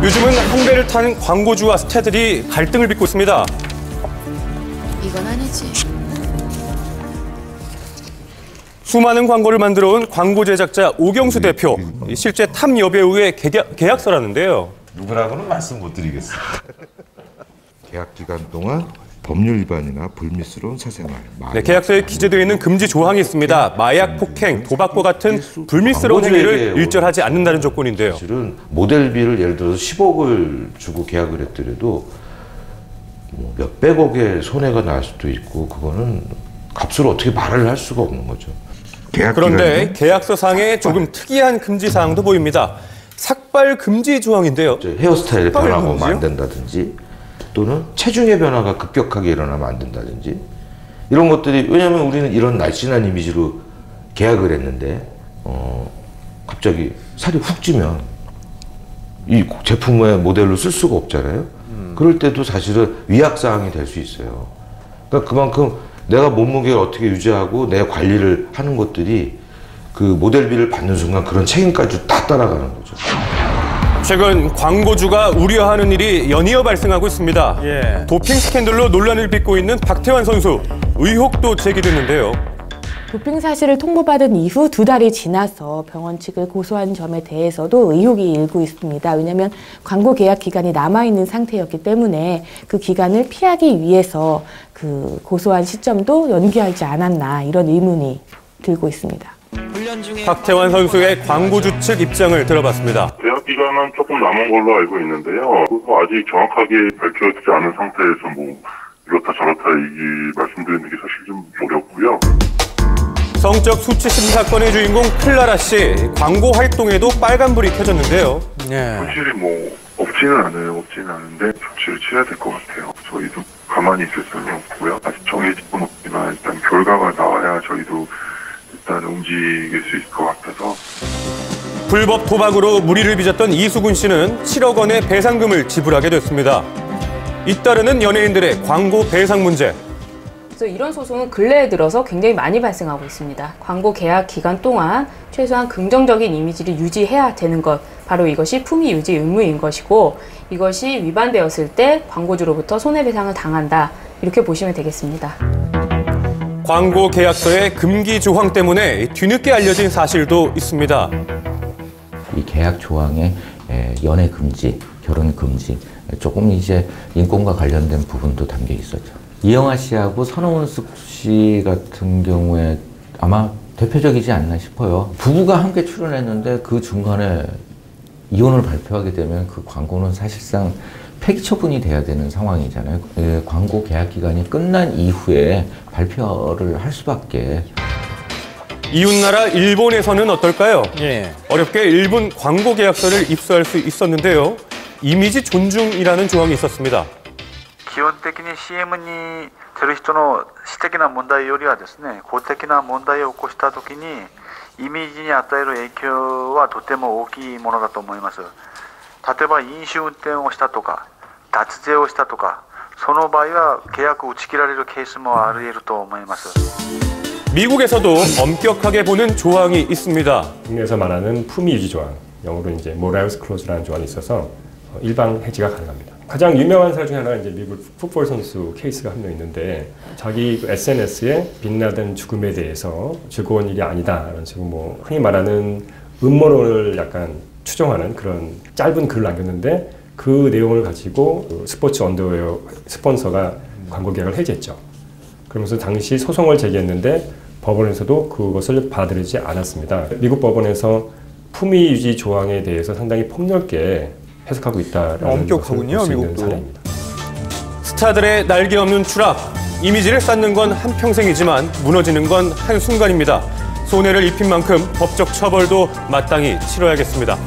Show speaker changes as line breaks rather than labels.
요즘은 한 배를 탄 광고주와 스타들이 갈등을 빚고 있습니다.
이건 아니지.
수많은 광고를 만들어온 광고 제작자 오경수 대표. 실제 탑 여배우의 계약서라는데요.
누구라고는 말씀 못 드리겠습니다.
계약 기간 동안 법률 위반이나 불미스러운 사생활.
네, 계약서에 기재되어 있는 금지 조항이 있습니다. 마약, 폭행, 도박과 같은 불미스러운 행위를 일절하지 않는다는 조건인데요.
사실은 모델비를 예를 들어서 10억을 주고 계약을 했더라도 뭐 몇백억의 손해가 날 수도 있고 그거는 값을 어떻게 말을 할 수가 없는 거죠.
그런데 계약서상에 조금 특이한 금지 사항도 보입니다. 삭발 금지 조항인데요.
헤어스타일의 변화가 오면 안 된다든지 또는 체중의 변화가 급격하게 일어나면 안 된다든지 이런 것들이 왜냐하면 우리는 이런 날씬한 이미지로 계약을 했는데 갑자기 살이 훅 찌면 이 제품의 모델로 쓸 수가 없잖아요. 그럴 때도 사실은 위약사항이 될 수 있어요. 그러니까 그만큼 내가 몸무게를 어떻게 유지하고 내 관리를 하는 것들이 그 모델비를 받는 순간 그런 책임까지 다 따라가는 거죠.
최근 광고주가 우려하는 일이 연이어 발생하고 있습니다. 도핑 스캔들로 논란을 빚고 있는 박태환 선수. 의혹도 제기됐는데요.
도핑 사실을 통보받은 이후 2달이 지나서 병원 측을 고소한 점에 대해서도 의혹이 일고 있습니다. 왜냐하면 광고 계약 기간이 남아있는 상태였기 때문에 그 기간을 피하기 위해서 그 고소한 시점도 연기하지 않았나 이런 의문이 들고 있습니다.
박태환 선수의 광고주 측 입장을 들어봤습니다.
계약 기간은 조금 남은 걸로 알고 있는데요. 아직 정확하게 밝혀지지 않은 상태에서 뭐 이렇다 저렇다 얘기 말씀드리는 게 사실 좀 어렵고요.
성적 수치심 사건의 주인공 클라라 씨. 광고 활동에도 빨간불이 켜졌는데요.
현실이 뭐 없지는 않은데 조치를 취해야 될 것 같아요. 저희도 가만히 있을 수는 없고요. 아직 정해진 건 없지만 일단 결과가 나와야 저희도 일단 움직일 수 있을 것 같아서.
불법 도박으로 무리를 빚었던 이수근 씨는 7억 원의 배상금을 지불하게 됐습니다. 잇따르는 연예인들의 광고 배상 문제.
그래서 이런 소송은 근래에 들어서 굉장히 많이 발생하고 있습니다. 광고 계약 기간 동안 최소한 긍정적인 이미지를 유지해야 되는 것, 바로 이것이 품위 유지 의무인 것이고 이것이 위반되었을 때 광고주로부터 손해배상을 당한다. 이렇게 보시면 되겠습니다.
광고 계약서의 금기 조항 때문에 뒤늦게 알려진 사실도 있습니다.
이 계약 조항에 연애 금지, 결혼 금지, 조금 이제 인권과 관련된 부분도 담겨 있었죠. 이영하 씨하고 선호은숙 씨 같은 경우에 아마 대표적이지 않나 싶어요. 부부가 함께 출연했는데 그 중간에 이혼을 발표하게 되면 그 광고는 사실상 폐기 처분이 돼야 되는 상황이잖아요. 광고 계약 기간이 끝난 이후에 발표를 할 수밖에.
이웃나라 일본에서는 어떨까요? 어렵게 일본 광고 계약서를 입수할 수 있었는데요. 이미지 존중이라는 조항이 있었습니다.
基本的に CM に出る人の私的な問題よりはですね、公的な問題を起こしたときにイメージに与える影響はとても大きいものだと思います。例えば飲酒運転をしたとか、脱税をしたとか、その場合は契約を打ち切られるケースもあり得ると思います。
미국에서도 엄격하게 보는 조항이 있습니다.
국내에서 말하는 품위 유지 조항, 영어로 이제 morals clause라는 조항이 있어서 일방 해지가 가능합니다. 가장 유명한 사례 중에 하나가 이제 미국 풋볼 선수 케이스가 한 명 있는데 자기 SNS에 빈라덴 죽음에 대해서 즐거운 일이 아니다라는 식으로 뭐 흔히 말하는 음모론을 약간 추정하는 그런 짧은 글을 남겼는데 그 내용을 가지고 스포츠 언더웨어 스폰서가 광고 계약을 해지했죠. 그러면서 당시 소송을 제기했는데 법원에서도 그것을 받아들이지 않았습니다. 미국 법원에서 품위 유지 조항에 대해서 상당히 폭넓게 해석하고 있다라는
엄격하군요,
것을 볼 수 있는
미국도.
사례입니다.
스타들의 날개 없는 추락. 이미지를 쌓는 건 한평생이지만 무너지는 건 한순간입니다. 손해를 입힌 만큼 법적 처벌도 마땅히 치러야겠습니다.